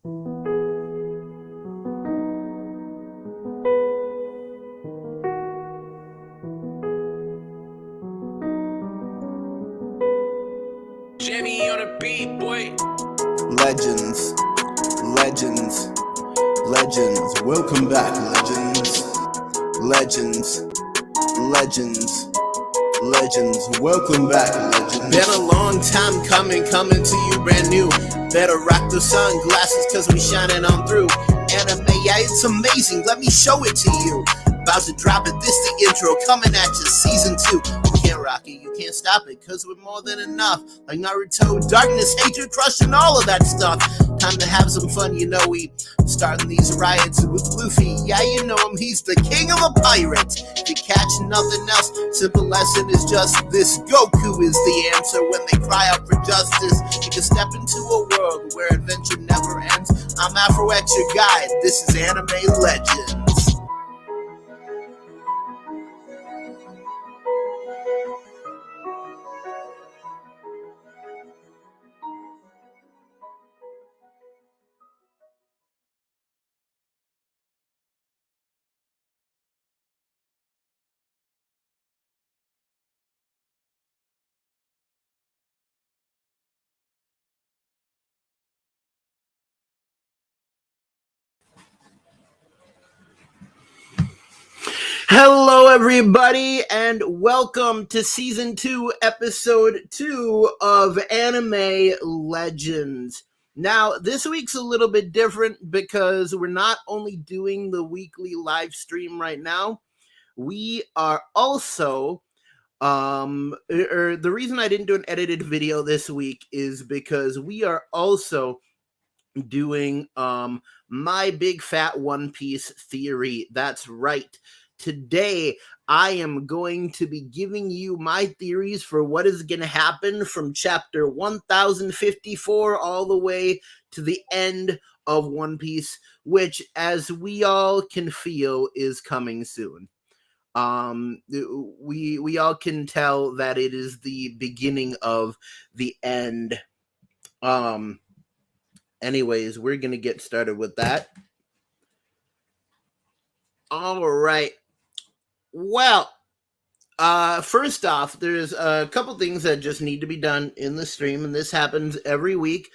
Jimmy on the beat, boy. Legends, legends, legends. Welcome back, legends, legends, legends, legends. Welcome back, legends. Been a long time coming to you brand new. Better rock the sunglasses cause we shining on through. Anime, yeah, it's amazing, let me show it to you. About to drop it, this the intro, coming at you, season 2. You can't rock it, you can't stop it, cause we're more than enough. Like Naruto, darkness, hatred, crushing all of that stuff. Time to have some fun, you know we starting these riots with Luffy. Yeah, you know him, he's the king of the pirates. If you catch nothing else, simple lesson is just this. Goku is the answer when they cry out for justice. You can step into a world where adventure never ends. I'm AfroX, your guide. This is Anime Legends. Hello, everybody, and welcome to Season 2, Episode 2 of Anime Legends. Now, this week's a little bit different because we're not only doing the weekly live stream right now, we are also, the reason I didn't do an edited video this week is because we are also doing my big fat One Piece theory. That's right. Today, I am going to be giving you my theories for what is going to happen from chapter 1054 all the way to the end of One Piece, which, as we all can feel, is coming soon. We all can tell that it is the beginning of the end. Anyways, we're going to get started with that. All right. Well, first off, there's a couple things that just need to be done in the stream, and this happens every week,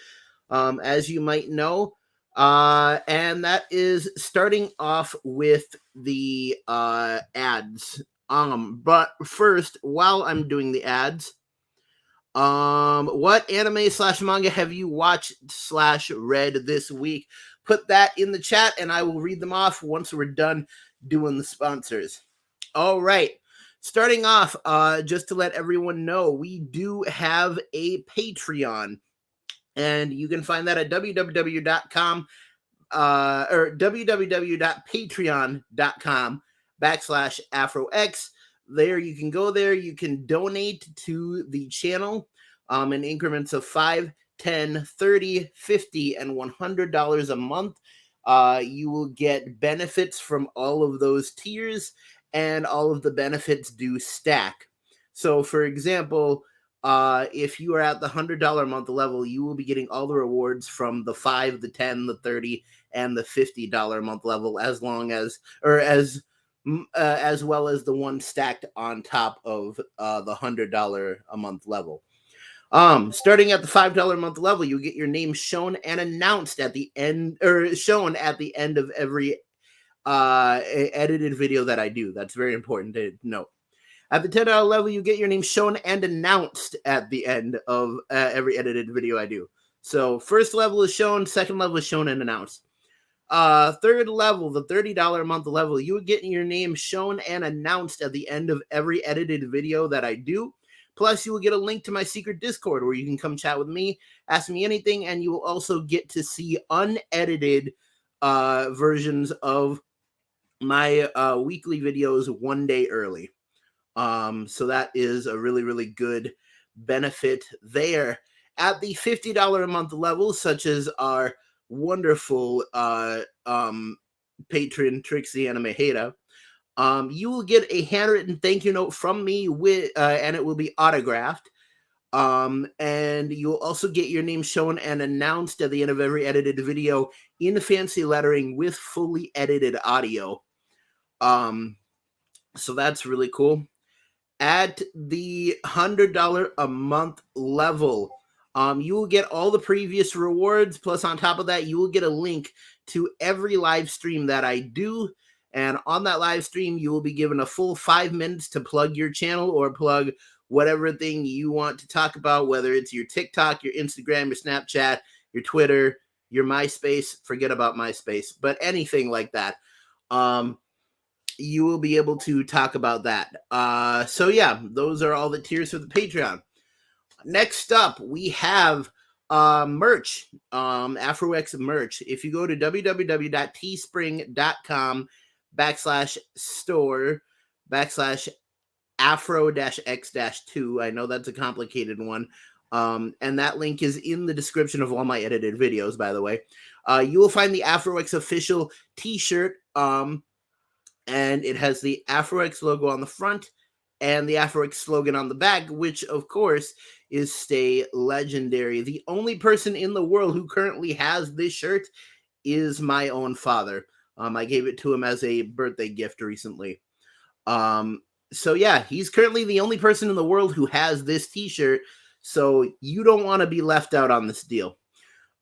as you might know. And that is starting off with the ads. But first, while I'm doing the ads, what anime / manga have you watched / read this week? Put that in the chat and I will read them off once we're done doing the sponsors. All right. Starting off, just to let everyone know, we do have a Patreon, and you can find that at www.com or www.patreon.com/AfroX. There, you can go there. You can donate to the channel in increments of $5, $10, $30, $50, and $100 a month. You will get benefits from all of those tiers, and all of the benefits do stack. So, for example, if you are at the $100 a month level, you will be getting all the rewards from the $5, the $10, the $30, and the $50 a month level, as well as the one stacked on top of the $100 a month level. Starting at the $5 a month level, you get your name shown and announced at the end, or shown at the end of every edited video that I do. That's very important to note. At the $10 level, you get your name shown and announced at the end of every edited video I do. So first level is shown, second level is shown and announced. Third level, the $30 a month level, you would get your name shown and announced at the end of every edited video that I do. Plus, you will get a link to my secret Discord where you can come chat with me, ask me anything, and you will also get to see unedited versions of my weekly videos one day early. So that is a really, really good benefit there. At the $50 a month level, such as our wonderful patron Trixie Anime Hada, you will get a handwritten thank you note from me with and it will be autographed. And you'll also get your name shown and announced at the end of every edited video in fancy lettering with fully edited audio. So that's really cool. At the $100 a month level, you will get all the previous rewards. Plus, on top of that, you will get a link to every live stream that I do. And on that live stream, you will be given a full 5 minutes to plug your channel or plug whatever thing you want to talk about, whether it's your TikTok, your Instagram, your Snapchat, your Twitter, your MySpace. Forget about MySpace, but anything like that. You will be able to talk about that. So yeah, those are all the tiers for the Patreon. Next up, we have merch, AfroX merch. If you go to www.teespring.com/store/Afro-X-2, I know that's a complicated one. And that link is in the description of all my edited videos, by the way. You will find the AfroX official t-shirt, and it has the AfroX logo on the front and the AfroX slogan on the back, which, of course, is Stay Legendary. The only person in the world who currently has this shirt is my own father. I gave it to him as a birthday gift recently. So, yeah, he's currently the only person in the world who has this t-shirt, so you don't want to be left out on this deal.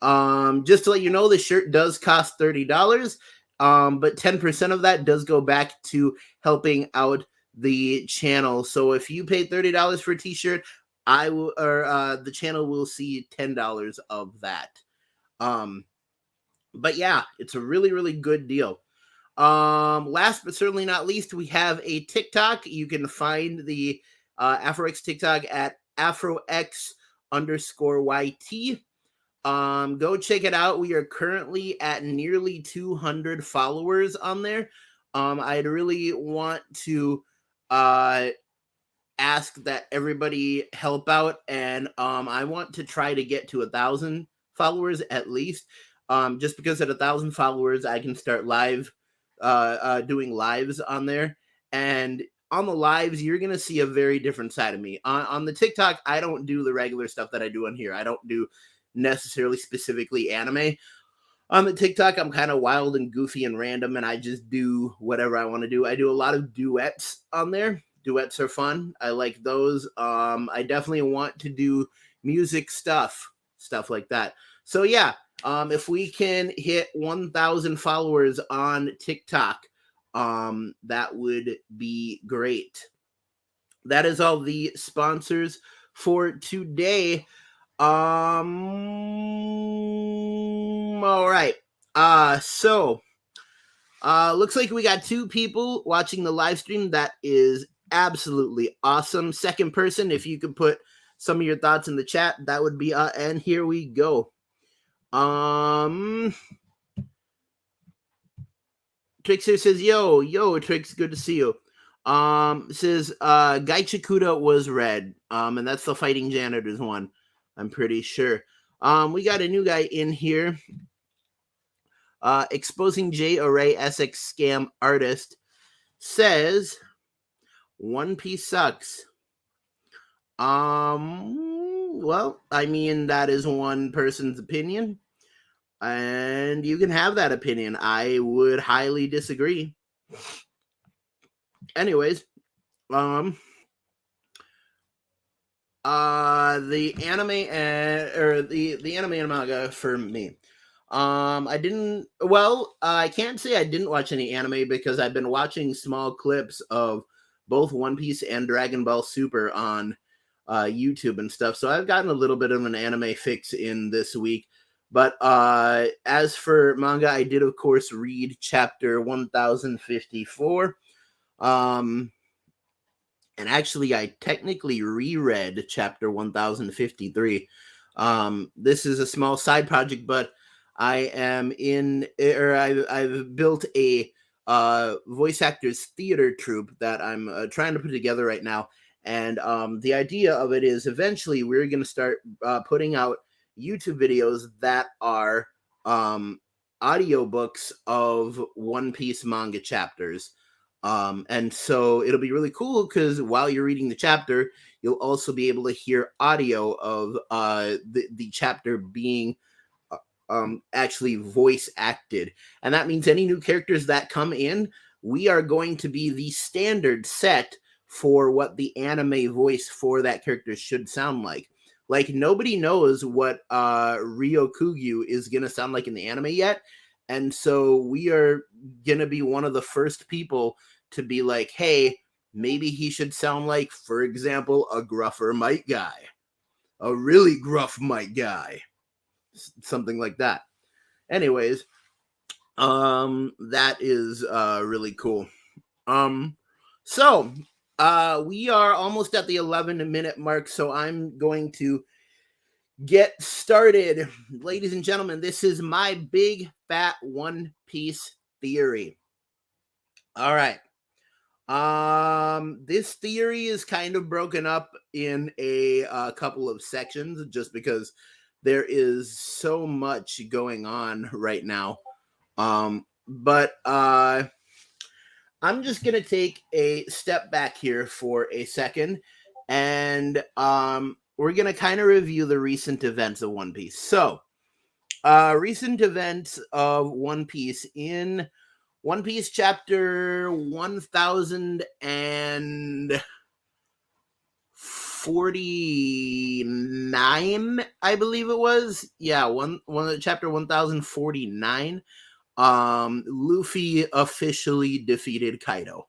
Just to let you know, the shirt does cost $30. But 10% of that does go back to helping out the channel. So if you pay $30 for a t-shirt, the channel will see $10 of that. But yeah, it's a really, really good deal. Last but certainly not least, we have a TikTok. You can find the AfroX TikTok at AfroX_YT. Go check it out. We are currently at nearly 200 followers on there. I'd really want to ask that everybody help out, and I want to try to get to 1,000 followers at least. Just because at 1,000 followers, I can start doing lives on there, and on the lives, you're gonna see a very different side of me. On the TikTok, I don't do the regular stuff that I do on here. I don't do necessarily specifically anime. On the TikTok, I'm kind of wild and goofy and random, and I just do whatever I want to do. I do a lot of duets on there. Duets are fun. I like those. I definitely want to do music stuff like that. So yeah, if we can hit 1,000 followers on TikTok, that would be great. That is all the sponsors for today. All right. So looks like we got 2 people watching the live stream. That is absolutely awesome. Second person, if you could put some of your thoughts in the chat, that would be and here we go. Trixer says, yo, Trix, good to see you. Says Gaichikuda was red. And that's the Fighting Janitors one, I'm pretty sure. We got a new guy in here. Exposing J Array SX scam artist says One Piece sucks. Well, I mean, that is one person's opinion, and you can have that opinion. I would highly disagree. Anyways, the anime the anime and manga for me. I can't say I didn't watch any anime because I've been watching small clips of both One Piece and Dragon Ball Super on YouTube and stuff. So I've gotten a little bit of an anime fix in this week. But as for manga, I did, of course, read chapter 1054. And actually, I technically reread chapter 1053. This is a small side project, but I am I've built a voice actors theater troupe that I'm trying to put together right now. And the idea of it is eventually we're going to start putting out YouTube videos that are audiobooks of One Piece manga chapters. And so it'll be really cool because while you're reading the chapter, you'll also be able to hear audio of the chapter being actually voice acted. And that means any new characters that come in, we are going to be the standard set for what the anime voice for that character should sound like. Like, nobody knows what Ryokugyu is going to sound like in the anime yet. And so we are going to be one of the first people to be like, hey, maybe he should sound like, for example, a gruffer might guy. A really gruff might guy. Something like that. Anyways, that is really cool. So we are almost at the 11-minute mark, so I'm going to get started. Ladies and gentlemen, this is my big fat One Piece theory. All right. This theory is kind of broken up in a couple of sections just because there is so much going on right now. But I'm just going to take a step back here for a second, and we're going to kind of review the recent events of One Piece. So, recent events of One Piece in One Piece chapter 1049, I believe it was. Yeah, chapter 1049. Luffy officially defeated Kaido.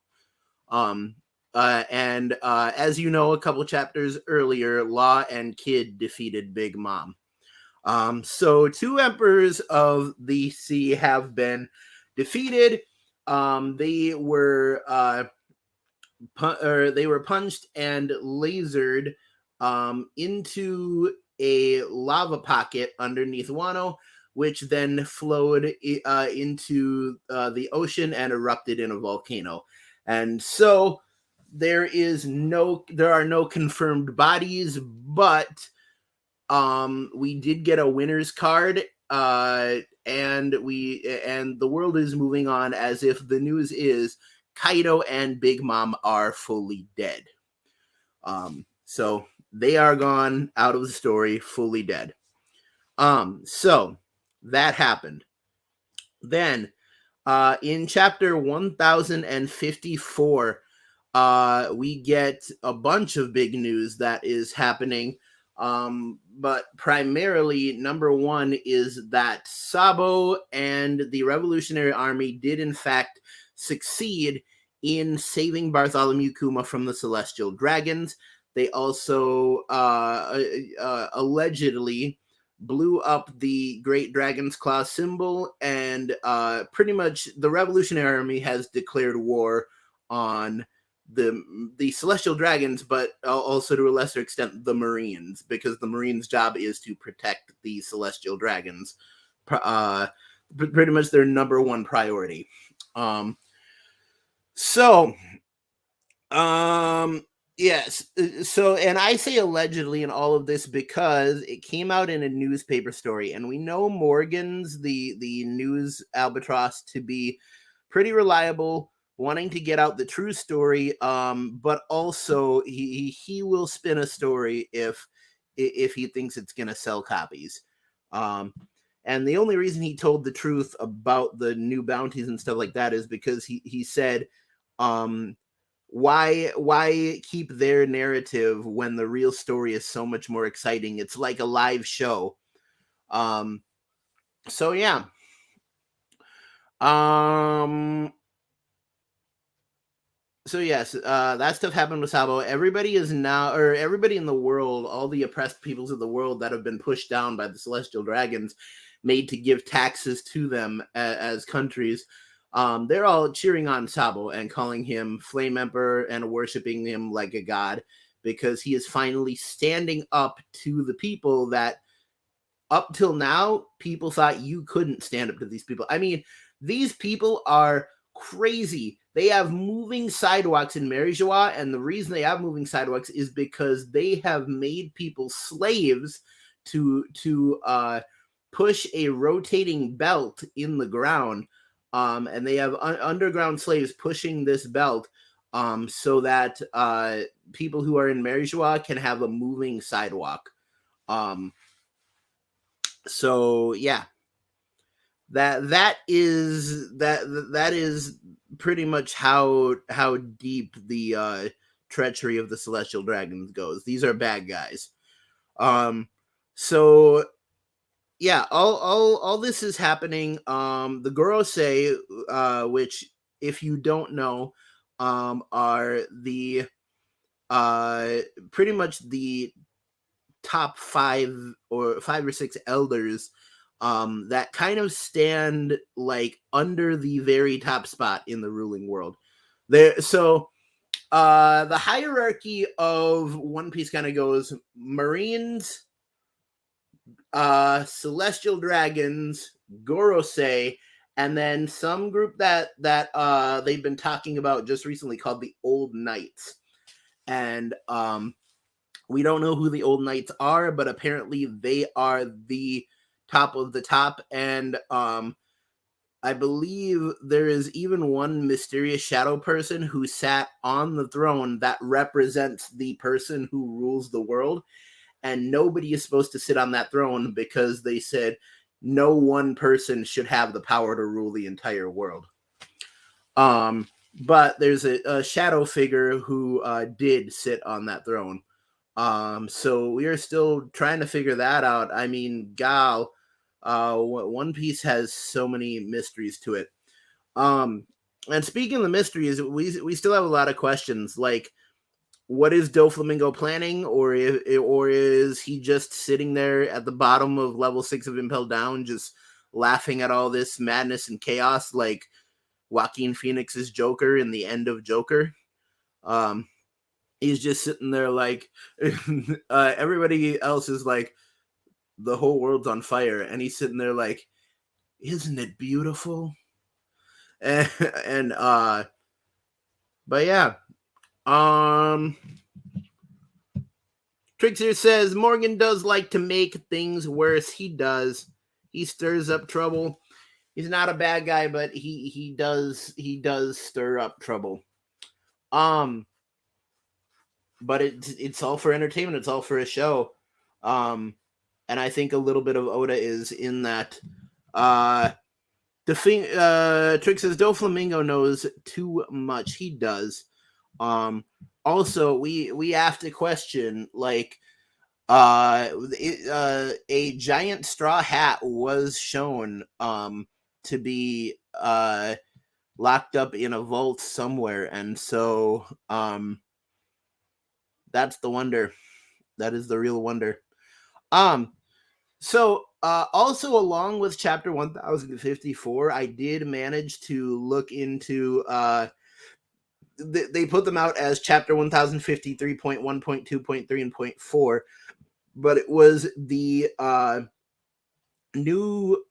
And as you know, a couple chapters earlier, Law and Kid defeated Big Mom. So 2 emperors of the sea have been defeated. They were punched and lasered into a lava pocket underneath Wano, which then flowed into the ocean and erupted in a volcano. And so there are no confirmed bodies, but we did get a winner's card, and the world is moving on as if the news is Kaido and Big Mom are fully dead. So they are gone out of the story, fully dead. So that happened. Then, in chapter 1054, we get a bunch of big news that is happening. But primarily, number one is that Sabo and the Revolutionary Army did in fact succeed in saving Bartholomew Kuma from the Celestial Dragons. They also allegedly blew up the Great Dragon's Claw symbol, and pretty much the Revolutionary Army has declared war on the Celestial Dragons, but also to a lesser extent the Marines, because the Marines' job is to protect the Celestial Dragons. Pretty much their number one priority. Yes. So, and I say allegedly in all of this because it came out in a newspaper story, and we know Morgan's the news albatross to be pretty reliable, wanting to get out the true story. But also he will spin a story if he thinks it's gonna sell copies. And the only reason he told the truth about the new bounties and stuff like that is because he said, why keep their narrative when the real story is so much more exciting? It's like a live show. So yeah. So yes, that stuff happened with Sabo. Everybody in the world, all the oppressed peoples of the world that have been pushed down by the Celestial Dragons, made to give taxes to them as countries, they're all cheering on Sabo and calling him Flame Emperor and worshiping him like a god, because he is finally standing up to the people that up till now people thought you couldn't stand up to these people. I mean, these people are crazy. They have moving sidewalks in Marijois, and the reason they have moving sidewalks is because they have made people slaves to push a rotating belt in the ground and they have underground slaves pushing this belt, so that people who are in Mary Joie can have a moving sidewalk. So yeah, that is pretty much how deep the treachery of the Celestial Dragons goes. These are bad guys. So yeah, all this is happening. The Gorosei, which if you don't know, are the pretty much the top five or six elders that kind of stand like under the very top spot in the ruling world. So the hierarchy of One Piece kind of goes Marines, Celestial Dragons, Gorosei, and then some group that they've been talking about just recently called the Old Knights. And we don't know who the Old Knights are, but apparently they are the top of the top. And I believe there is even one mysterious shadow person who sat on the throne that represents the person who rules the world. And nobody is supposed to sit on that throne because they said no one person should have the power to rule the entire world. But there's a shadow figure who did sit on that throne. So we are still trying to figure that out. I mean, Gal, One Piece has so many mysteries to it. And speaking of the mysteries, we still have a lot of questions. Like, what is Doflamingo planning, or is he just sitting there at the bottom of level 6 of Impel Down, just laughing at all this madness and chaos, like Joaquin Phoenix's Joker in the end of Joker? He's just sitting there like everybody else is like, the whole world's on fire, and he's sitting there like, isn't it beautiful? And but yeah. Trickster says Morgan does like to make things worse. He does. He stirs up trouble. He's not a bad guy, but he does stir up trouble. But it's all for entertainment. It's all for a show. And I think a little bit of Oda is in that. Trick says Doflamingo knows too much. He does. Also, we have to question, like, a giant straw hat was shown to be locked up in a vault somewhere, and so that's the wonder. That is the real wonder. So also along with chapter 1054, I did manage to look into they put them out as chapter 1053.1.2.3 and 0.4, but it was the new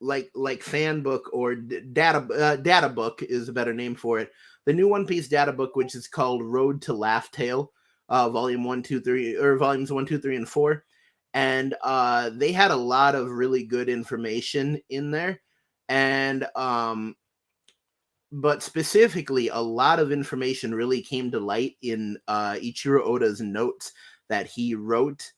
like fan book or data book is a better name for it. The new One Piece data book, which is called Road to Laugh Tale, volume 1, 2, 3, or volumes 1, 2, 3, and 4. And they had a lot of really good information in there. And but specifically, a lot of information really came to light in Ichiro Oda's notes that he wrote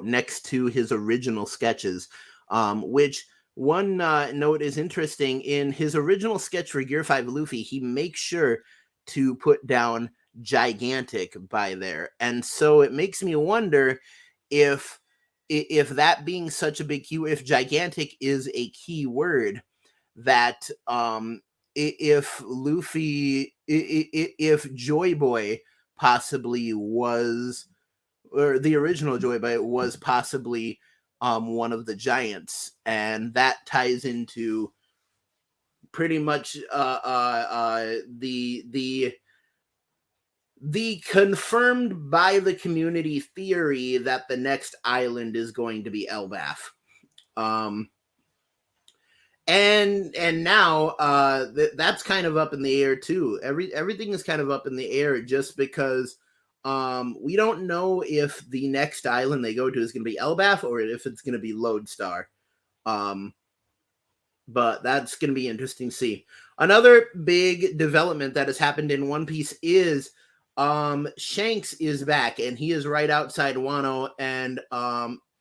next to his original sketches, which one note is interesting. In his original sketch for Gear 5 Luffy, he makes sure to put down gigantic by there. And so it makes me wonder if that being such a big key, if gigantic is a key word, that if Luffy, if Joy Boy possibly was, or the original Joy Boy was possibly one of the giants, and that ties into pretty much the confirmed by the community theory that the next island is going to be Elbaf. And now that's kind of up in the air too. Everything is kind of up in the air just because we don't know if the next island they go to is going to be Elbaf or if it's going to be Lodestar. Um, but that's going to be interesting to see. Another big development that has happened in One Piece is Shanks is back, and he is right outside Wano, and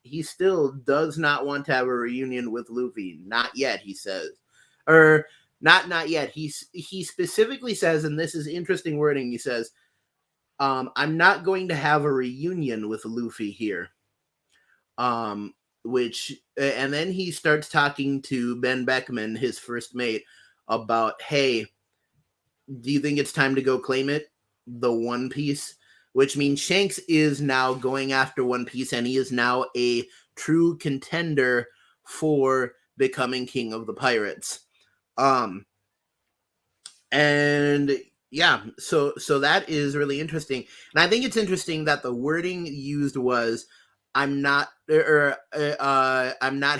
he still does not want to have a reunion with Luffy. Not yet, he says. Or not yet. He specifically says, and this is interesting wording, he says, I'm not going to have a reunion with Luffy here. Which, and then he starts talking to Ben Beckman, his first mate, about, hey, do you think it's time to go claim it? The One Piece, which means Shanks is now going after One Piece, and he is now a true contender for becoming king of the pirates. And yeah, so that is really interesting. And I think it's interesting that the wording used was, I'm not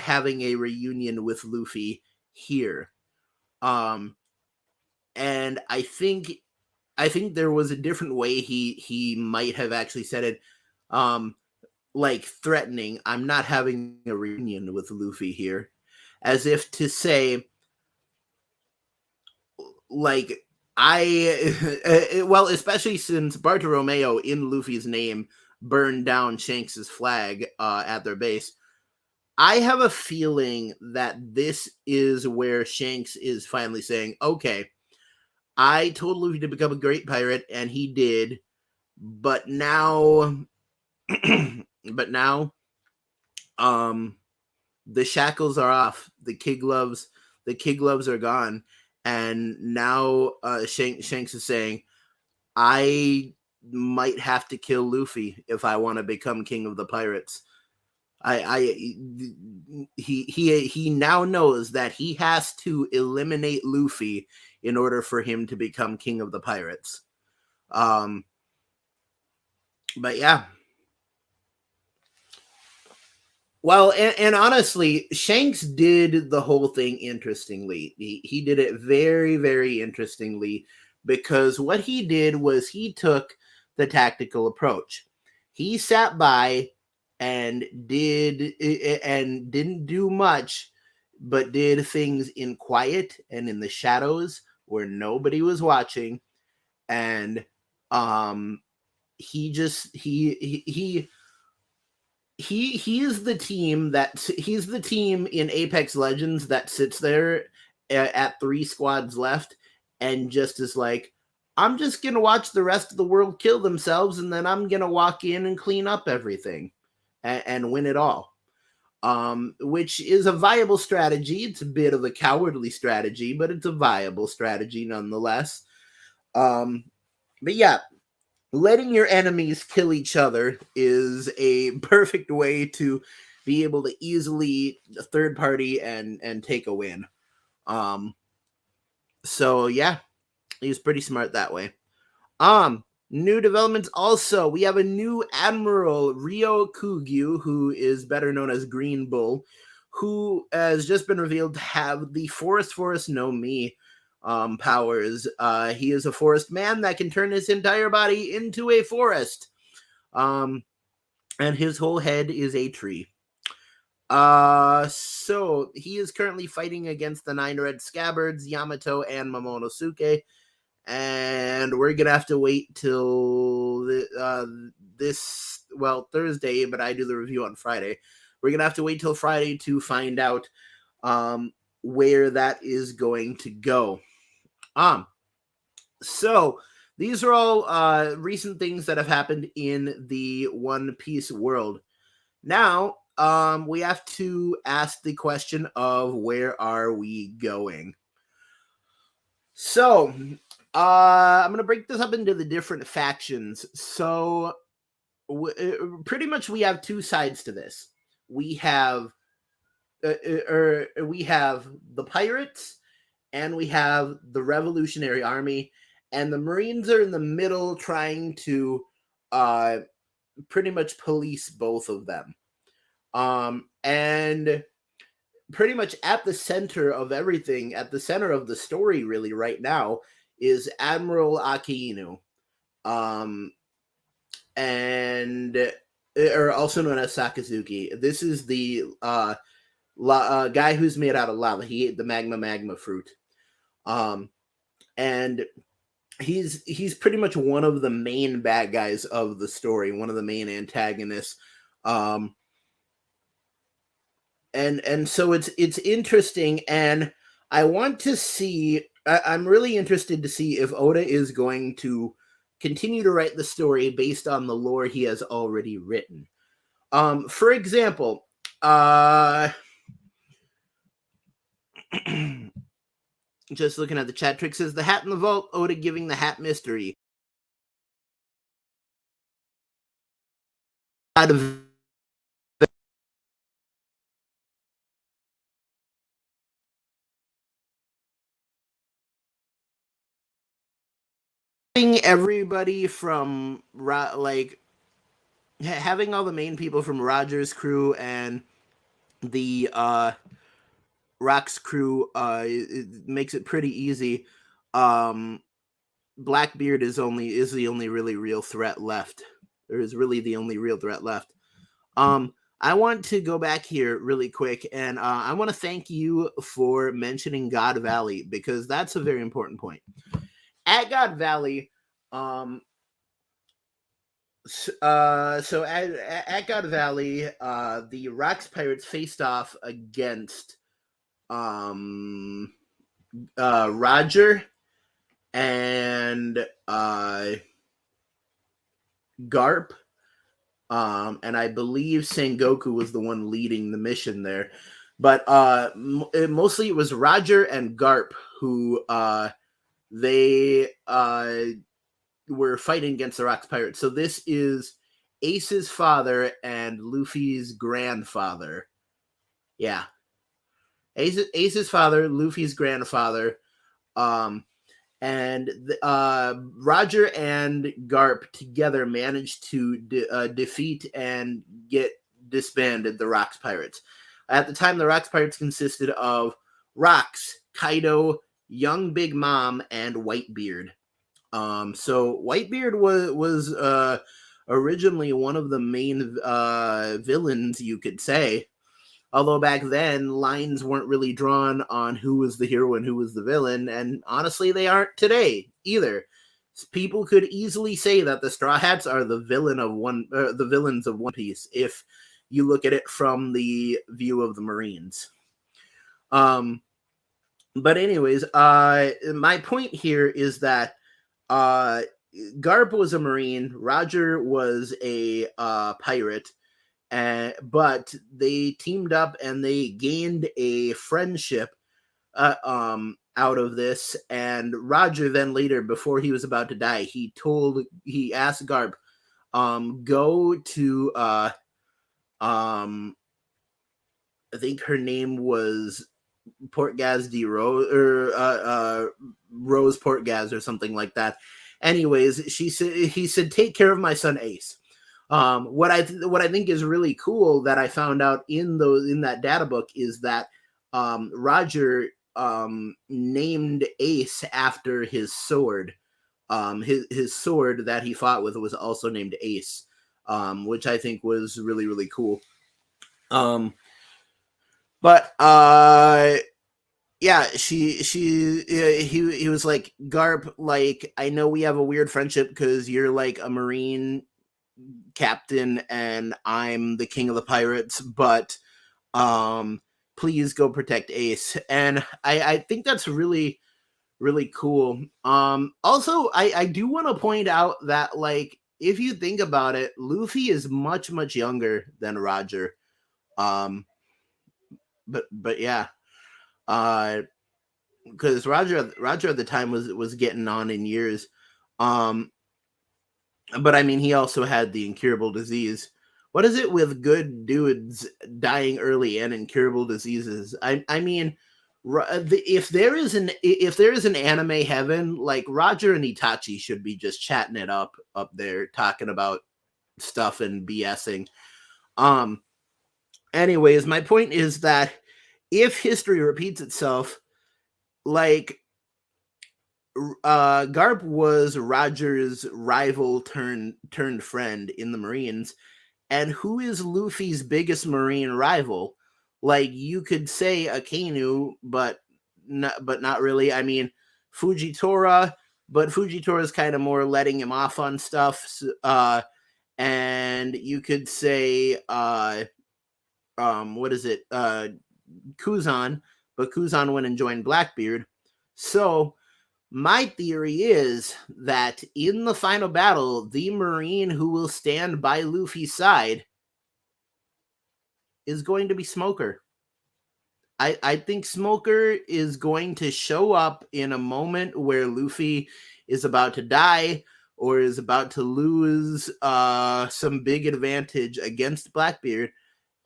having a reunion with Luffy here. And I think there was a different way he might have actually said it, like threatening, I'm not having a reunion with Luffy here, as if to say, like, well, especially since Bartolomeo in Luffy's name burned down Shanks's flag at their base. I have a feeling that this is where Shanks is finally saying, okay, I told Luffy to become a great pirate, and he did, but now the shackles are off. The kid gloves are gone, and now Shanks is saying, I might have to kill Luffy if I want to become king of the pirates. He now knows that he has to eliminate Luffy in order for him to become king of the pirates. But yeah. Well, and honestly, Shanks did the whole thing interestingly. He did it very, very interestingly, because what he did was he took the tactical approach. He sat by and didn't do much, but did things in quiet and in the shadows where nobody was watching. And he is the team in Apex Legends that sits there at 3 squads left and just is like, I'm just gonna watch the rest of the world kill themselves, and then I'm gonna walk in and clean up everything and win it all. Which is a viable strategy. It's a bit of a cowardly strategy, but it's a viable strategy nonetheless. But yeah, letting your enemies kill each other is a perfect way to be able to easily third party and take a win. So yeah, he's pretty smart that way. New developments also. We have a new Admiral, Ryo Kugyu, who is better known as Green Bull, who has just been revealed to have the Forest No Mi powers. He is a forest man that can turn his entire body into a forest. And his whole head is a tree. So he is currently fighting against the 9 Red Scabbards, Yamato, and Momonosuke. And we're gonna have to wait till Thursday, but I do the review on Friday. We're gonna have to wait till Friday to find out where that is going to go. So these are all recent things that have happened in the One Piece world. Now, we have to ask the question of, where are we going? So, I'm going to break this up into the different factions. So, pretty much we have 2 sides to this. We have the pirates, and we have the Revolutionary Army, and the Marines are in the middle trying to pretty much police both of them. And pretty much at the center of everything, at the center of the story really right now, is Admiral Akainu, and or also known as Sakazuki. This is the guy who's made out of lava. He ate the magma fruit. And he's pretty much one of the main bad guys of the story, one of the main antagonists. And so it's interesting, and I want to see. I'm really interested to see if Oda is going to continue to write the story based on the lore he has already written. For example, just looking at the chat, Trick says the hat in the vault, Oda giving the hat mystery. Out of everybody from like having all the main people from Roger's crew and the Rock's crew it makes it pretty easy. Blackbeard is the only really real threat left. There is really the only real threat left. I want to go back here really quick, and I want to thank you for mentioning God Valley, because that's a very important point. At God Valley, so at God Valley, the Rocks Pirates faced off against Roger and Garp, and I believe Sengoku was the one leading the mission there, but mostly it was Roger and Garp who they were fighting against the Rocks Pirates. So this is Ace's father and Luffy's grandfather. Yeah. Ace's father, Luffy's grandfather, and Roger and Garp together managed to defeat and get disbanded the Rocks Pirates. At the time, the Rocks Pirates consisted of Rocks, Kaido, Young Big Mom, and Whitebeard. So Whitebeard was originally one of the main villains, you could say. Although back then, lines weren't really drawn on who was the hero and who was the villain, and honestly, they aren't today either. People could easily say that the Straw Hats are the villains of One Piece if you look at it from the view of the Marines. But anyways, my point here is that Garp was a Marine, Roger was a pirate. But they teamed up and they gained a friendship out of this. And Roger then later, before he was about to die, he asked Garp, go to I think her name was Portgas de Rose, or Rose Portgas or something like that. Anyways, he said, take care of my son Ace. What I think is really cool that I found out in that data book is that Roger named Ace after his sword. His sword that he fought with was also named Ace, which I think was really, really cool. But yeah, he was like, Garp, like, I know we have a weird friendship because you're like a Marine captain and I'm the king of the pirates, but please go protect Ace. And I think that's really, really cool. Also, I do want to point out that, like, if you think about it, Luffy is much, much younger than Roger. But yeah, because Roger at the time was getting on in years. But I mean, he also had the incurable disease. What is it with good dudes dying early and incurable diseases? I mean, if there is an anime heaven, like, Roger and Itachi should be just chatting it up there, talking about stuff and BSing. Anyways, my point is that if history repeats itself, like, Garp was Roger's rival turned friend in the Marines, and who is Luffy's biggest Marine rival? Like you could say Akainu, but not really. I mean, Fujitora, but Fujitora is kind of more letting him off on stuff. And you could say what is it? Kuzan, but Kuzan went and joined Blackbeard. So my theory is that in the final battle, the Marine who will stand by Luffy's side is going to be Smoker. I think Smoker is going to show up in a moment where Luffy is about to die or is about to lose some big advantage against Blackbeard.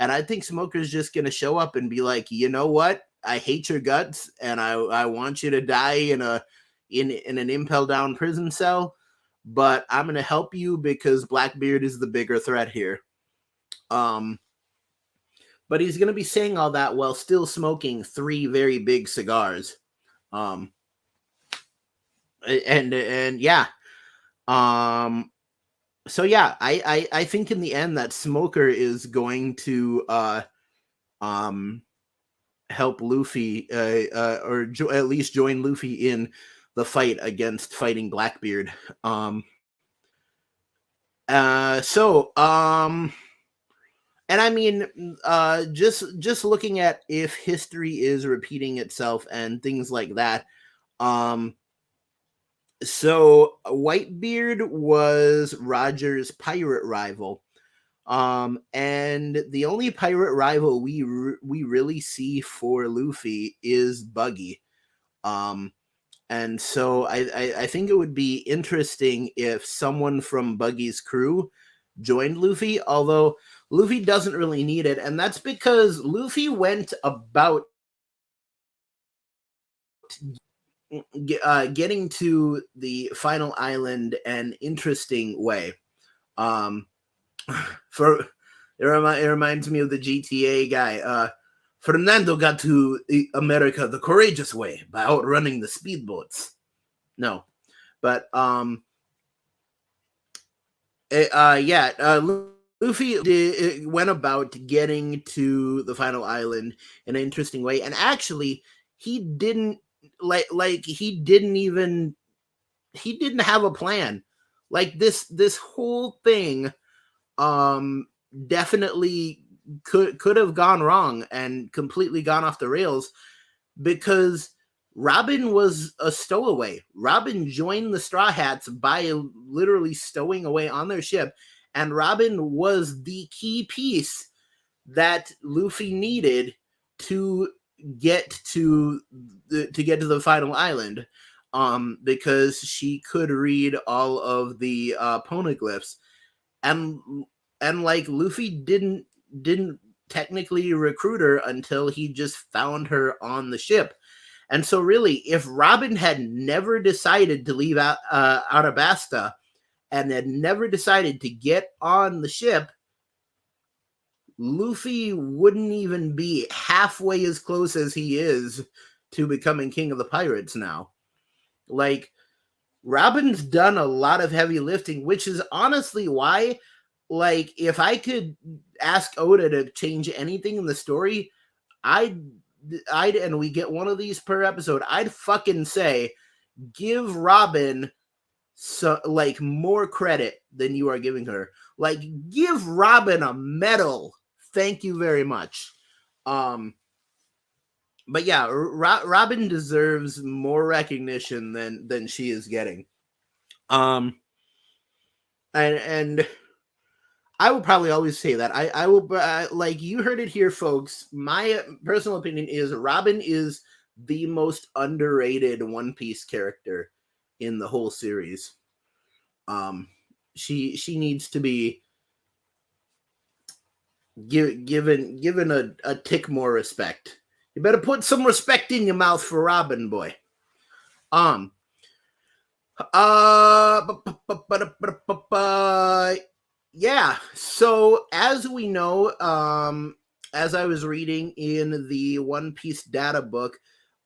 And I think Smoker's just going to show up and be like, you know what? I hate your guts and I want you to die in an impel down prison cell, but I'm going to help you because Blackbeard is the bigger threat here. But he's going to be saying all that while still smoking 3 very big cigars. And yeah. So yeah, I think in the end that Smoker is going to help Luffy or at least join Luffy in the fight against fighting Blackbeard. And I mean, just looking at if history is repeating itself and things like that. So Whitebeard was Roger's pirate rival. And the only pirate rival we really see for Luffy is Buggy. And so I think it would be interesting if someone from Buggy's crew joined Luffy, although Luffy doesn't really need it, and that's because Luffy went about getting to the final island an interesting way. It reminds me of the GTA guy. Fernando got to America the courageous way by outrunning the speedboats. No, but Luffy went about getting to the final island in an interesting way, and actually, he didn't he didn't have a plan. Like this whole thing, definitely could have gone wrong and completely gone off the rails because Robin was a stowaway. Robin joined the Straw Hats by literally stowing away on their ship. And Robin was the key piece that Luffy needed to get to the final island, because she could read all of the poneglyphs, and like Luffy didn't technically recruit her until he just found her on the ship. And so really, if Robin had never decided to leave Arabasta and had never decided to get on the ship, Luffy wouldn't even be halfway as close as he is to becoming king of the pirates now. Like, Robin's done a lot of heavy lifting, which is honestly why, like, if I could ask Oda to change anything in the story, I'd and we get one of these per episode, I'd fucking say, give Robin more credit than you are giving her. Like, give Robin a medal. Thank you very much. But yeah, Robin deserves more recognition than she is getting. And I will probably always say that. I will, like, you heard it here, folks. My personal opinion is Robin is the most underrated One Piece character in the whole series. She needs to be given a tick more respect. You better put some respect in your mouth for Robin, boy. Yeah. So as we know, as I was reading in the One Piece data book,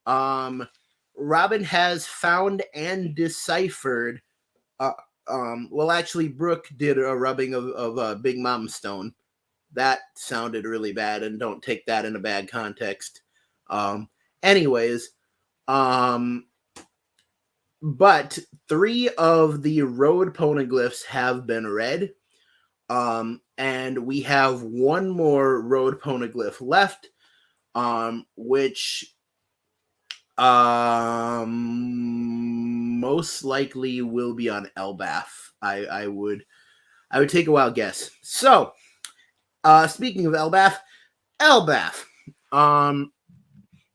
Robin has found and deciphered. Well, actually, Brooke did a rubbing of Big Mom Stone, that sounded really bad, and don't take that in a bad context. Anyways, but 3 of the road poneglyphs have been read. And we have 1 more road poneglyph left, which most likely will be on Elbaf. I would take a wild guess. So, speaking of Elbaf.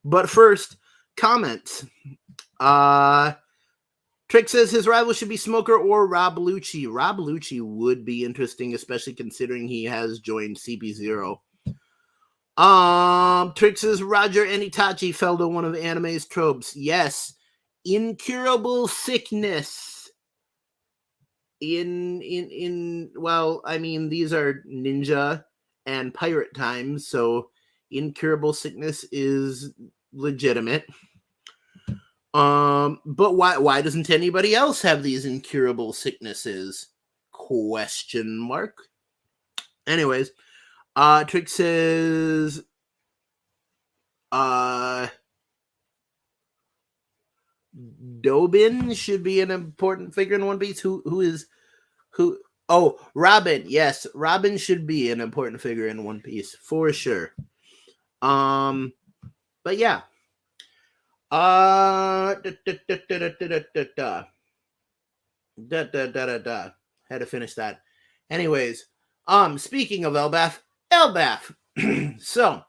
But first, comments. Trick says his rival should be Smoker or Rob Lucci. Rob Lucci would be interesting, especially considering he has joined CP0. Trick says Roger and Itachi fell to one of anime's tropes. Yes. Incurable sickness. Well, I mean, these are ninja and pirate times, so incurable sickness is legitimate. But why doesn't anybody else have these incurable sicknesses? Question mark. Anyways, Trick says Dobin should be an important figure in One Piece. Who? Oh, Robin. Yes, Robin should be an important figure in One Piece for sure. But yeah. Had to finish that. Anyways, speaking of Elbaf. So,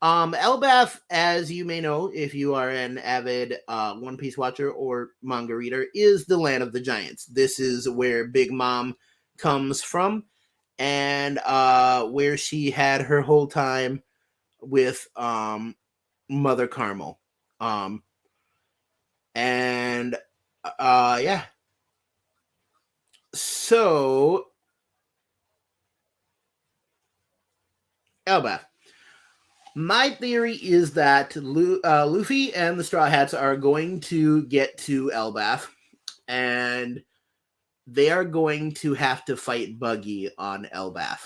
Elbaf, as you may know, if you are an avid One Piece watcher or manga reader, is the land of the giants. This is where Big Mom comes from, and where she had her whole time with Mother Carmel. Yeah. So, Elbaf. My theory is that Luffy and the Straw Hats are going to get to Elbaf, and they are going to have to fight Buggy on Elbaf.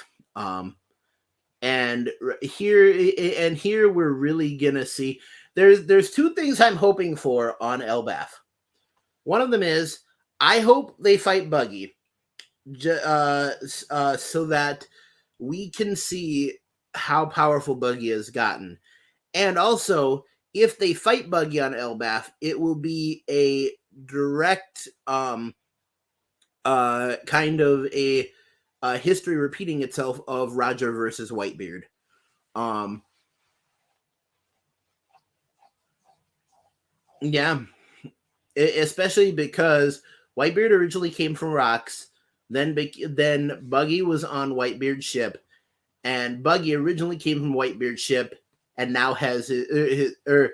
And here we're really gonna see. There's 2 things I'm hoping for on Elbaf. One of them is I hope they fight Buggy, so that we can see how powerful Buggy has gotten. And also, if they fight Buggy on Elbaf, it will be a direct kind of a history repeating itself of Roger versus Whitebeard. Yeah. Especially because Whitebeard originally came from Rocks, then Buggy was on Whitebeard's ship, and Buggy originally came from Whitebeard's ship, and now has Whitebeard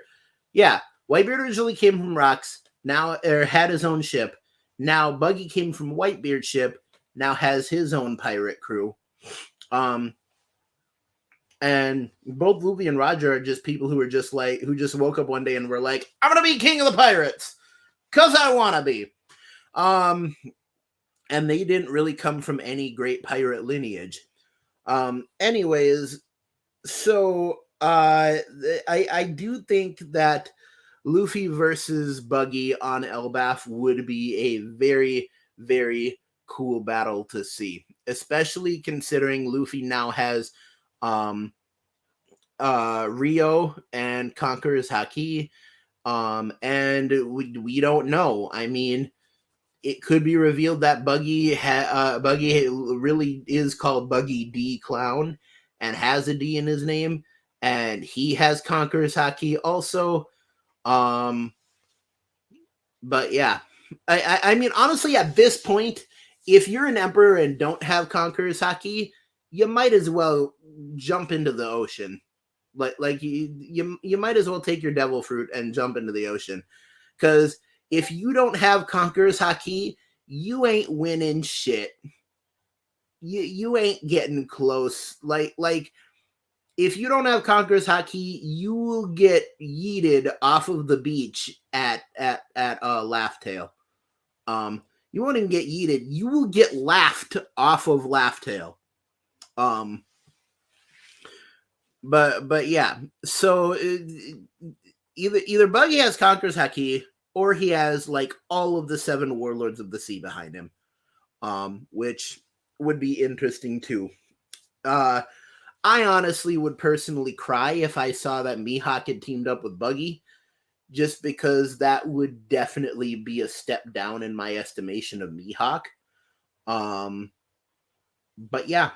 originally came from Rocks, now had his own ship. Now Buggy came from Whitebeard's ship, now has his own pirate crew. And both Luffy and Roger are just people who just woke up one day and were like, I'm gonna be king of the pirates, 'cause I wanna be. And they didn't really come from any great pirate lineage. Anyways, so I do think that Luffy versus Buggy on Elbaf would be a very, very cool battle to see, especially considering Luffy now has Rio and Conqueror's Haki, and we don't know. I mean, it could be revealed that Buggy really is called Buggy D Clown and has a D in his name, and he has Conqueror's Haki also. But yeah, I mean, honestly, at this point, if you're an emperor and don't have Conqueror's Haki, you might as well jump into the ocean. Like you might as well take your devil fruit and jump into the ocean, because if you don't have Conqueror's Haki, you ain't winning shit. You ain't getting close. Like if you don't have Conqueror's Haki, you will get yeeted off of the beach at Laugh Tale. You won't even get yeeted. You will get laughed off of Laugh Tale. but yeah. So either Buggy has Conqueror's Haki, or he has like all of the 7 Warlords of the Sea behind him, which would be interesting too. I honestly would personally cry if I saw that Mihawk had teamed up with Buggy, just because that would definitely be a step down in my estimation of Mihawk. But yeah.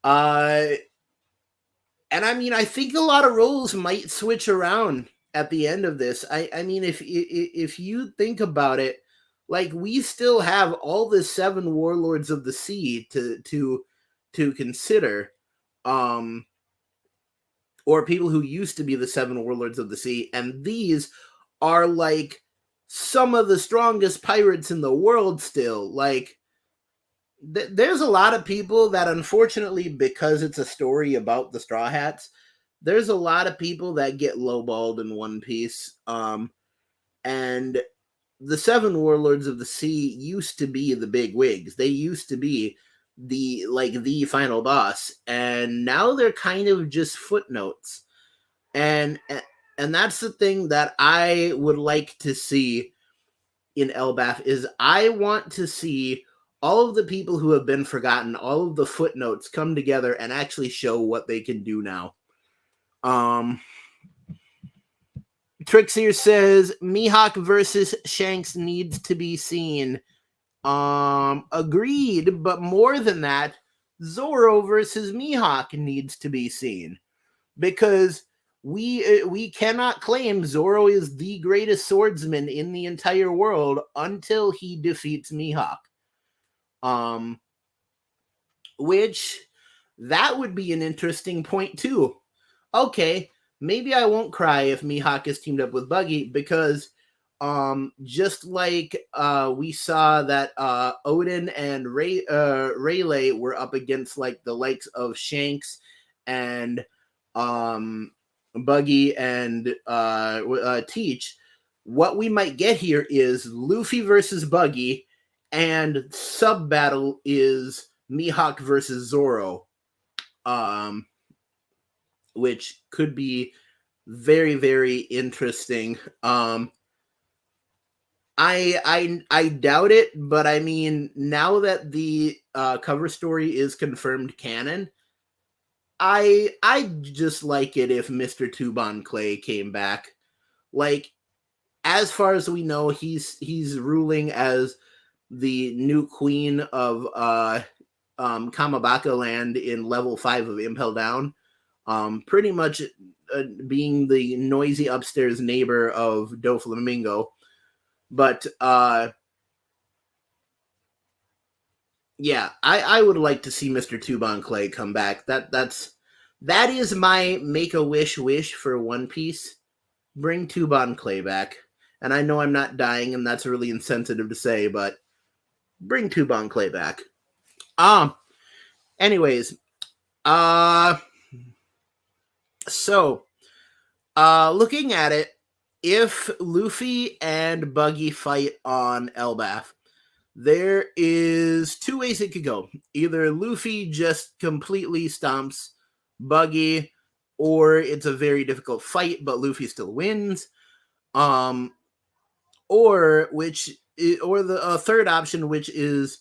And I mean, I think a lot of roles might switch around at the end of this. I mean, if you think about it, like we still have all the 7 Warlords of the Sea to consider, or people who used to be the 7 Warlords of the Sea, and these are like some of the strongest pirates in the world still. Like there's a lot of people that, unfortunately, because it's a story about the Straw Hats, there's a lot of people that get lowballed in One Piece. And the 7 Warlords of the Sea used to be the big wigs. They used to be the final boss, and now they're kind of just footnotes. And that's the thing that I would like to see in Elbaf is I want to see all of the people who have been forgotten, all of the footnotes come together and actually show what they can do now. Trixier says Mihawk versus Shanks needs to be seen. Agreed, but more than that, Zoro versus Mihawk needs to be seen, because we cannot claim Zoro is the greatest swordsman in the entire world until he defeats Mihawk. Which that would be an interesting point too. Okay, maybe I won't cry if Mihawk is teamed up with Buggy, because just like we saw that Odin and Rayleigh were up against like the likes of Shanks and Buggy and Teach, what we might get here is Luffy versus Buggy, and sub battle is Mihawk versus Zoro, which could be very, very interesting. I doubt it, but I mean, now that the cover story is confirmed canon, I just like it if Mr. Tuban Clay came back. Like, as far as we know, he's ruling as the new queen of Kamabaka land in level 5 of Impel Down. Pretty much being the noisy upstairs neighbor of Doflamingo. But yeah, I would like to see Mr. Tuban Clay come back. That is my make-a-wish for One Piece. Bring Tuban Clay back. And I know I'm not dying, and that's really insensitive to say, but bring Tuban Clay back. Anyways, so looking at it, if Luffy and Buggy fight on Elbaf, there is 2 ways it could go. Either Luffy just completely stomps Buggy, or it's a very difficult fight, but Luffy still wins. Or the third option, which is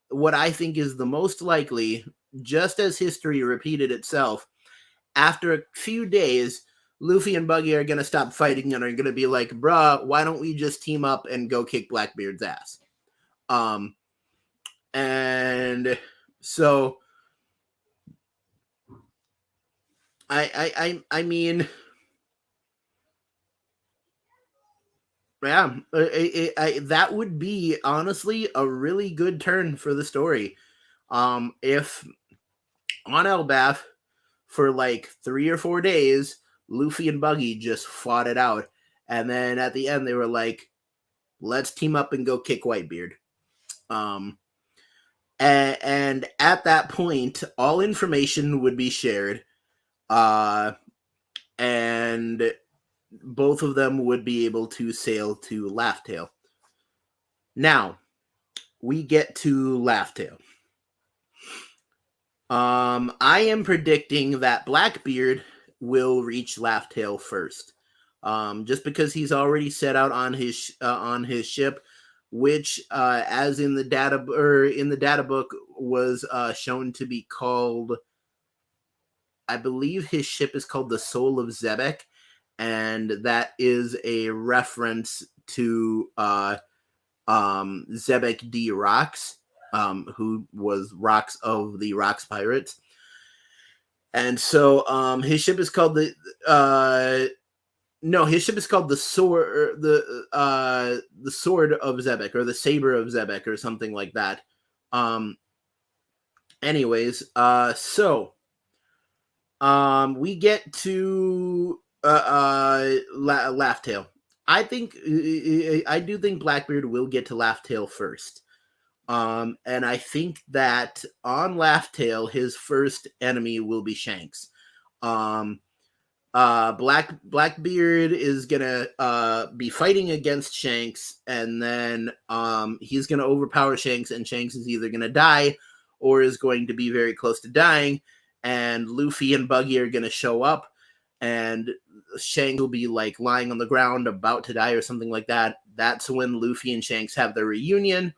what I think is the most likely, just as history repeated itself, after a few days, Luffy and Buggy are going to stop fighting and are going to be like, bruh, why don't we just team up and go kick Blackbeard's ass? And so I mean, yeah, that would be honestly a really good turn for the story. If on Elbaf for like 3 or 4 days, Luffy and Buggy just fought it out, and then at the end they were like, let's team up and go kick Whitebeard. And at that point, all information would be shared, and both of them would be able to sail to Laugh Tale. Now, we get to Laugh Tale. I am predicting that Blackbeard will reach Laugh-Tale first. Just because he's already set out on his ship, which as in the data book was shown to be called, I believe his ship is called the Soul of Zebek, and that is a reference to Zebek D. Rox, who was Rox of the Rox Pirates. And so his ship is called his ship is called the Sword of Zebek, or the Saber of Zebek, or something like that. Anyways, so we get to Laugh-Tale. I do think Blackbeard will get to Laugh-Tale first. And I think that on Laugh-Tale, his first enemy will be Shanks. Blackbeard is gonna be fighting against Shanks, and then he's gonna overpower Shanks, and Shanks is either gonna die or is going to be very close to dying, and Luffy and Buggy are gonna show up, and Shanks will be like lying on the ground about to die or something like that. That's when Luffy and Shanks have their reunion,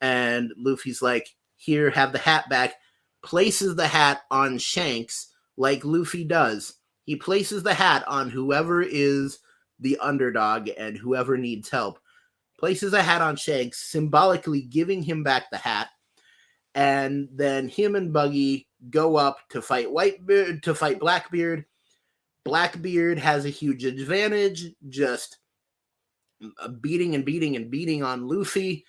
and Luffy's like, "Here, have the hat back," places the hat on Shanks like Luffy does. He places the hat on whoever is the underdog and whoever needs help. Places a hat on Shanks, symbolically giving him back the hat. And then him and Buggy go up to fight Blackbeard. Blackbeard has a huge advantage, just beating on Luffy.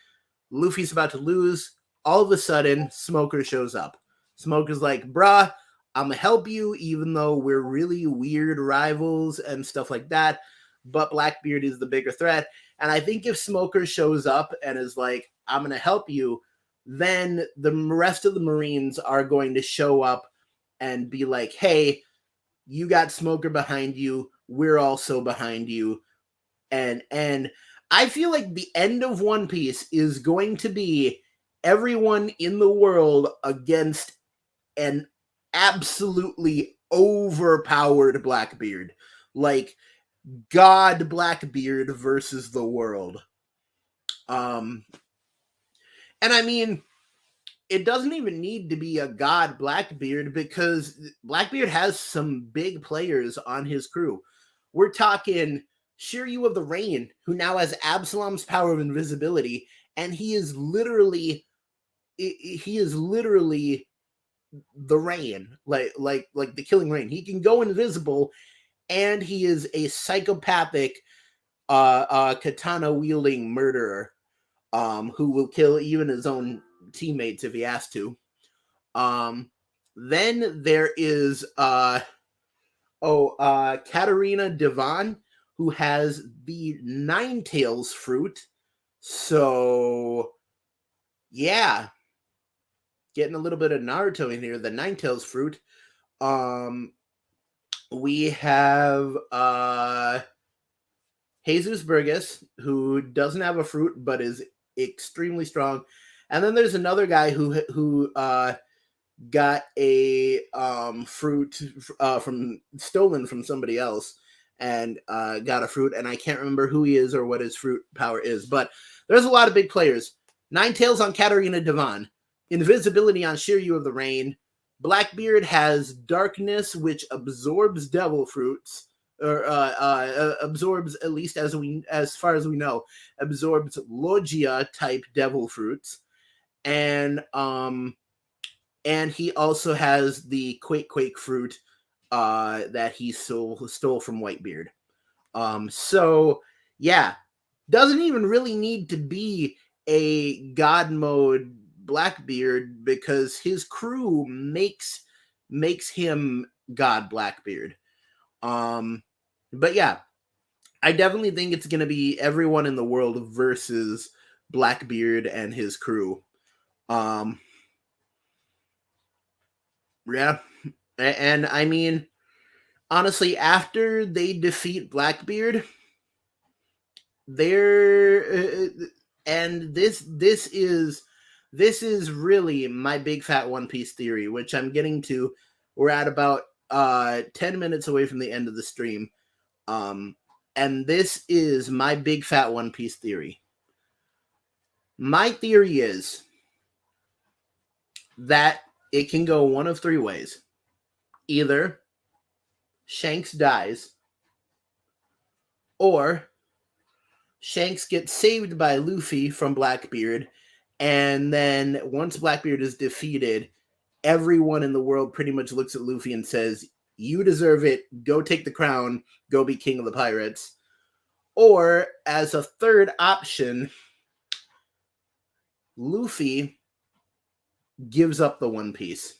Luffy's about to lose. All of a sudden, Smoker shows up. Smoker's like, "Bruh, I'm gonna help you, even though we're really weird rivals and stuff like that. But Blackbeard is the bigger threat." And I think if Smoker shows up and is like, "I'm gonna help you," then the rest of the Marines are going to show up and be like, "Hey, you got Smoker behind you. We're also behind you." And I feel like the end of One Piece is going to be everyone in the world against an absolutely overpowered Blackbeard. Like God Blackbeard versus the world. And I mean, it doesn't even need to be a God Blackbeard, because Blackbeard has some big players on his crew. We're talking Shiryu of the Rain, who now has Absalom's power of invisibility, and he is literally the Rain, like the Killing Rain. He can go invisible, and he is a psychopathic katana wielding murderer, who will kill even his own teammates if he has to. Then there is Katarina Devon, who has the Nine Tails fruit. So yeah, getting a little bit of Naruto in here. The Nine Tails fruit. We have Jesus Burgess, who doesn't have a fruit but is extremely strong. And then there's another guy who got a fruit stolen from somebody else, and got a fruit, and I can't remember who he is or what his fruit power is. But there's a lot of big players. Nine Tails on Katarina Devon. Invisibility on Shiryu of the Rain. Blackbeard has darkness, which absorbs devil fruits, or absorbs, at least as far as we know, absorbs Logia type devil fruits, and he also has the Quake fruit that he stole from Whitebeard. So yeah, doesn't even really need to be a God mode Blackbeard, because his crew makes him God Blackbeard. But yeah, I definitely think it's gonna be everyone in the world versus Blackbeard and his crew. Yeah, and I mean, honestly, after they defeat Blackbeard, and this is this is really my big fat One Piece theory, which I'm getting to. We're at about 10 minutes away from the end of the stream. And this is my big fat One Piece theory. My theory is that it can go one of three ways. Either Shanks dies, or Shanks gets saved by Luffy from Blackbeard, and then once Blackbeard is defeated, everyone in the world pretty much looks at Luffy and says, you deserve it, go take the crown, go be king of the pirates. Or, as a third option, Luffy gives up the One Piece.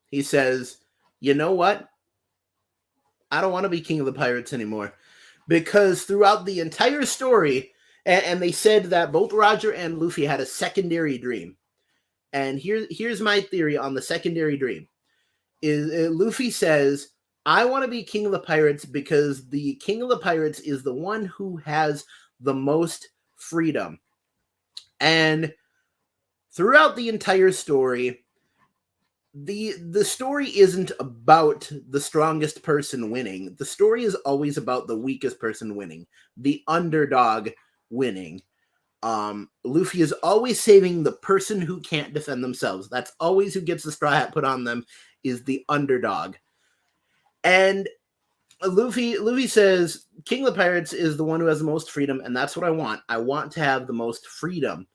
He says, you know what? I don't want to be king of the pirates anymore. Because throughout the entire story, and they said that both Roger and Luffy had a secondary dream. And here's my theory on the secondary dream. Luffy says, I want to be king of the pirates because the king of the pirates is the one who has the most freedom. And throughout the entire story, the story isn't about the strongest person winning. The story is always about the weakest person winning, the underdog winning. Luffy is always saving the person who can't defend themselves. That's always who gets the straw hat put on them, is the underdog. And Luffy says, King of the Pirates is the one who has the most freedom, and that's what I want. I want to have the most freedom.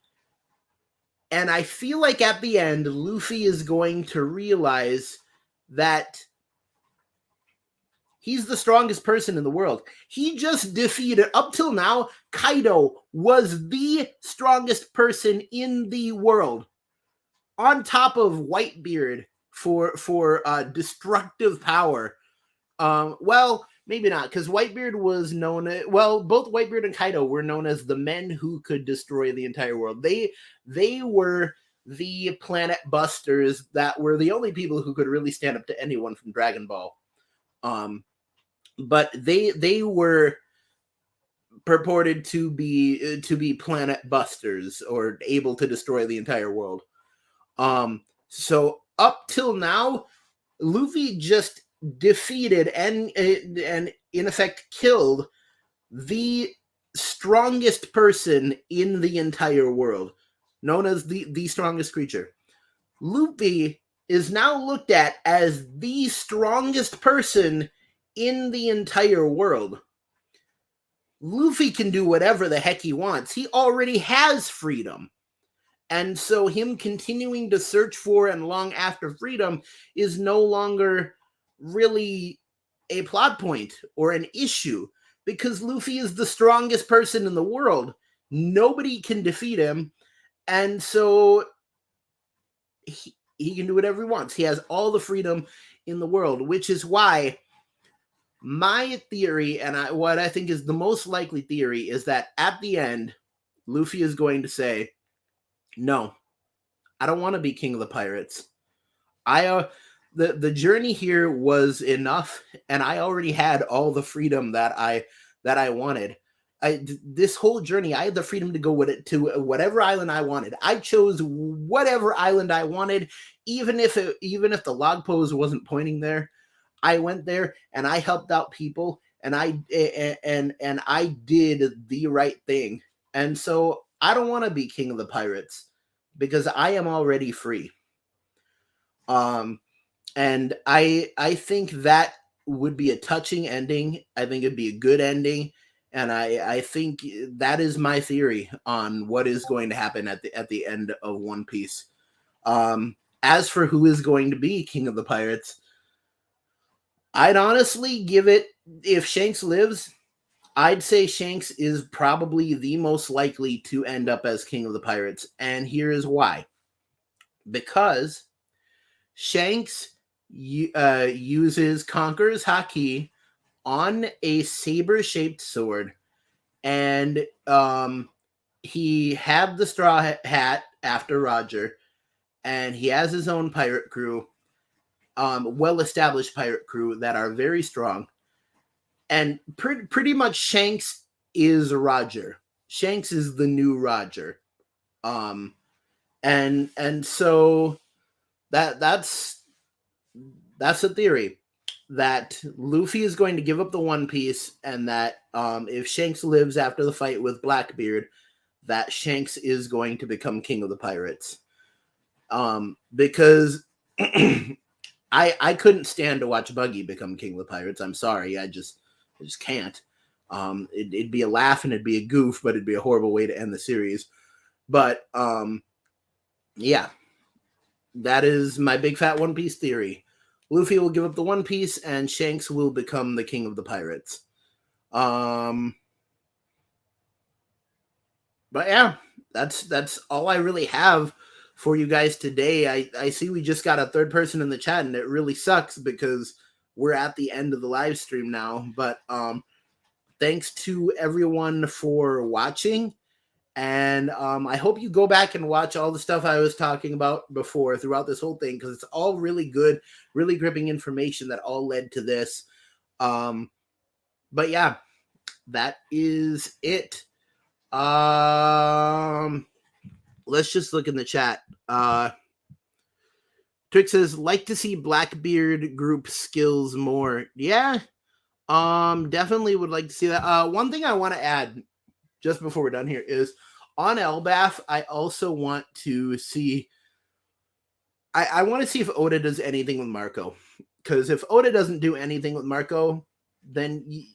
And I feel like at the end, Luffy is going to realize that he's the strongest person in the world. He just defeated, up till now, Kaido was the strongest person in the world. On top of Whitebeard for destructive power. Well, maybe not, because Whitebeard was known, both Whitebeard and Kaido were known as the men who could destroy the entire world. They were the planet busters that were the only people who could really stand up to anyone from Dragon Ball. But they were purported to be planet busters, or able to destroy the entire world. So up till now, Luffy just defeated and in effect killed the strongest person in the entire world, known as the strongest creature. Luffy is now looked at as the strongest person in the entire world. Luffy can do whatever the heck he wants. He already has freedom. And so him continuing to search for and long after freedom is no longer really a plot point or an issue, because Luffy is the strongest person in the world. Nobody can defeat him. And so he can do whatever he wants. He has all the freedom in the world, which is why my theory, and what I think is the most likely theory, is that at the end, Luffy is going to say, no, I don't want to be king of the pirates. The journey here was enough, and I already had all the freedom that I wanted. This whole journey, I had the freedom to go to whatever island I wanted. I chose whatever island I wanted, even if the log pose wasn't pointing there. I went there and I helped out people, and I did the right thing. And so I don't want to be king of the pirates because I am already free. And I think that would be a touching ending. I think it'd be a good ending. And I think that is my theory on what is going to happen at the end of One Piece. As for who is going to be king of the pirates, I'd honestly give it, if Shanks lives, I'd say Shanks is probably the most likely to end up as king of the pirates. And here is why. Because Shanks uses Conqueror's Haki on a saber-shaped sword, and he had the straw hat after Roger, and he has his own pirate crew, well-established pirate crew that are very strong, and pretty much Shanks is Roger. Shanks is the new Roger. And so that's a theory that Luffy is going to give up the One Piece, and that if Shanks lives after the fight with Blackbeard, that Shanks is going to become king of the pirates. Because I couldn't stand to watch Buggy become king of the pirates. I'm sorry, I just can't. It'd be a laugh and it'd be a goof, but it'd be a horrible way to end the series. But yeah, that is my big fat One Piece theory. Luffy will give up the One Piece, and Shanks will become the king of the pirates. But yeah, that's all I really have for you guys today. I see we just got a third person in the chat, and it really sucks because we're at the end of the live stream now. But thanks to everyone for watching. And I hope you go back and watch all the stuff I was talking about before throughout this whole thing, because it's all really good, really gripping information that all led to this. But yeah, that is it. Let's just look in the chat. Trick says, like to see Blackbeard group skills more. Yeah, definitely would like to see that. One thing I want to add just before we're done here is on Elbaf, I also want to see. I want to see if Oda does anything with Marco, because if Oda doesn't do anything with Marco, then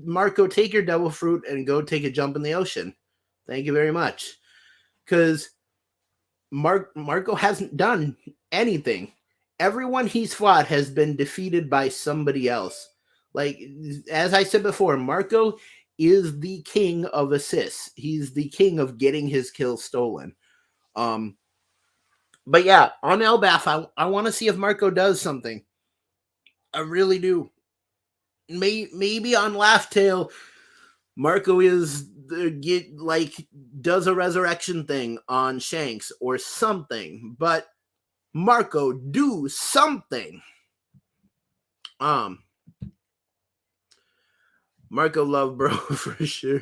Marco, take your devil fruit and go take a jump in the ocean. Thank you very much, because Marco hasn't done anything. Everyone he's fought has been defeated by somebody else. Like, as I said before, Marco is the king of assists. He's the king of getting his kills stolen. But yeah, on Elbaf, I want to see if Marco does something. I really do. Maybe on Laugh Tale, Marco does a resurrection thing on Shanks or something. But Marco, do something. Marco Love, bro, for sure.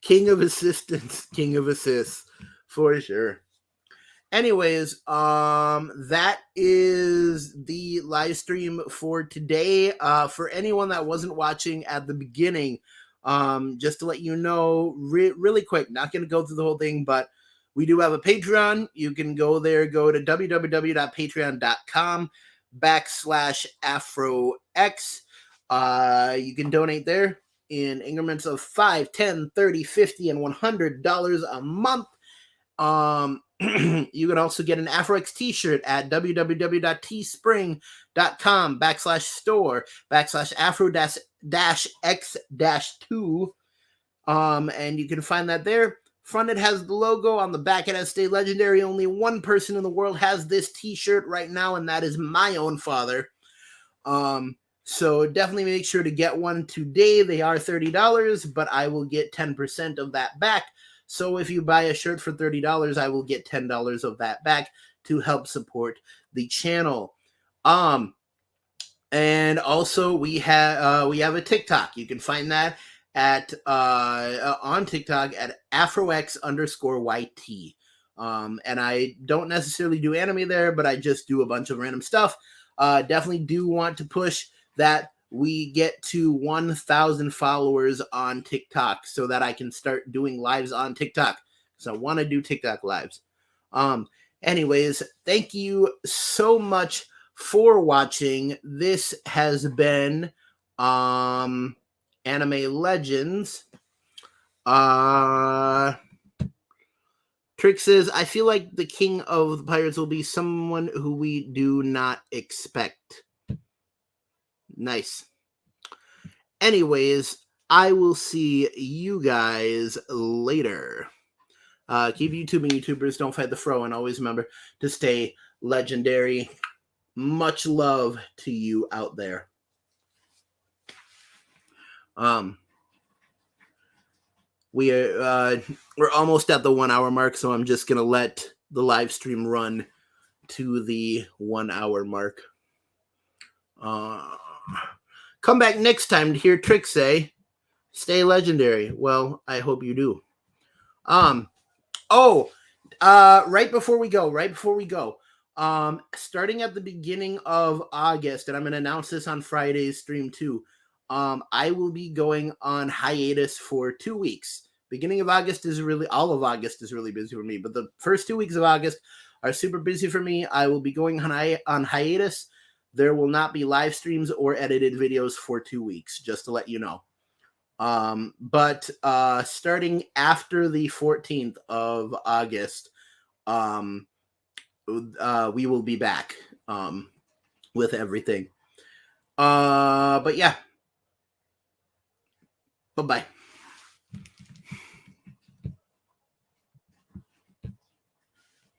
King of assistants, king of assists, for sure. Anyways, that is the live stream for today. For anyone that wasn't watching at the beginning, just to let you know, really quick, not going to go through the whole thing, but we do have a Patreon. You can go there, go to www.patreon.com/AfroX. You can donate there in increments of $5, $10, $30, $50, and $100 a month. You can also get an AfroX t-shirt at www.teespring.com/store/Afro-X-2. And you can find that there. Front it has the logo. On the back it has Stay Legendary. Only one person in the world has this t-shirt right now, and that is my own father. So definitely make sure to get one today. They are $30, but I will get 10% of that back. So if you buy a shirt for $30, I will get $10 of that back to help support the channel. And also we have a TikTok. You can find that at on TikTok at AfroX_YT. And I don't necessarily do anime there, but I just do a bunch of random stuff. Definitely do want to push that we get to 1,000 followers on TikTok so that I can start doing lives on TikTok, because I want to do TikTok lives. Anyways, thank you so much for watching. This has been Anime Legends. Trick says, I feel like the king of the pirates will be someone who we do not expect. Nice. Anyways, I will see you guys later. Keep YouTubing, YouTubers. Don't fight the fro. And always remember to stay legendary. Much love to you out there. We're almost at the 1 hour mark, so I'm just gonna let the live stream run to the 1 hour mark. Come back next time to hear Trick say, "Stay legendary." Well, I hope you do. Right before we go, starting at the beginning of August, and I'm gonna announce this on Friday's stream too. I will be going on hiatus for 2 weeks. Beginning of August is really all of August is really busy for me, but the first 2 weeks of August are super busy for me. I will be going on hiatus. There will not be live streams or edited videos for 2 weeks, just to let you know. But starting after the 14th of August, we will be back with everything. But yeah. Bye-bye.